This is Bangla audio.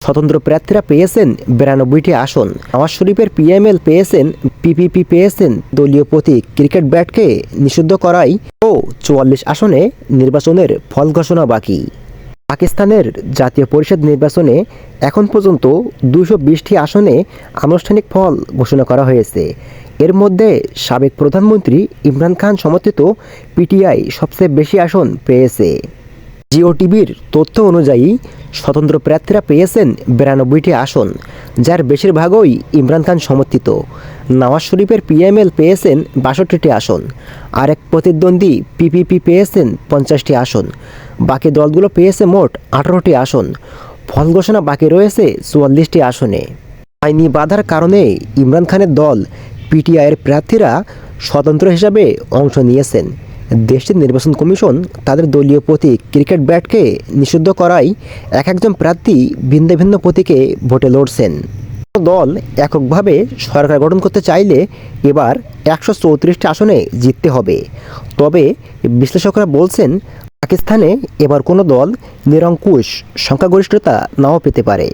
স্বতন্ত্র প্রার্থীরা পেয়েছেন 92টি আসন। নওয়াজ শরীফের পিএমএল পেয়েছেন, পিপিপি পেয়েছেন দলীয় প্রতীক ক্রিকেট ব্যাটকে নিষিদ্ধ করাই ও 44 আসনে নির্বাচনের ফল ঘোষণা বাকি। পাকিস্তানের জাতীয় পরিষদ নির্বাচনে এখন পর্যন্ত 220টি আসনে আনুষ্ঠানিক ফল ঘোষণা করা হয়েছে। এর মধ্যে সাবেক প্রধানমন্ত্রী ইমরান খান সমর্থিত পিটিআই সবচেয়ে বেশি আসন পেয়েছে। জিও টিভির তথ্য অনুযায়ী স্বতন্ত্র প্রার্থীরা পেয়েছেন 92টি আসন, যার বেশিরভাগই ইমরান খান সমর্থিত। নওয়াজ শরীফের পিএমএল পেয়েছেন 62টি আসন, আর এক প্রতিদ্বন্দ্বী পিপিপি পেয়েছেন 50টি আসন। বাকি দলগুলো পেয়েছে মোট 18টি আসন। ফল ঘোষণা বাকি রয়েছে 44টি আসনে। আইনি বাধার কারণে ইমরান খানের দল পিটিআইয়ের প্রার্থীরা স্বতন্ত্র হিসাবে অংশ নিয়েছেন। দেশটির নির্বাচন কমিশন তাদের দলীয় প্রতীক ক্রিকেট ব্যাটকে নিষিদ্ধ করায় একজন প্রার্থী ভিন্ন ভিন্ন প্রতীকে ভোটে লড়ছেন। দল এককভাবে সরকার গঠন করতে চাইলে এবার 134টি আসনে জিততে হবে। তবে বিশ্লেষকরা বলছেন, পাকিস্তানে এবার কোনো দল নিরঙ্কুশ সংখ্যাগরিষ্ঠতা নাও পেতে পারে।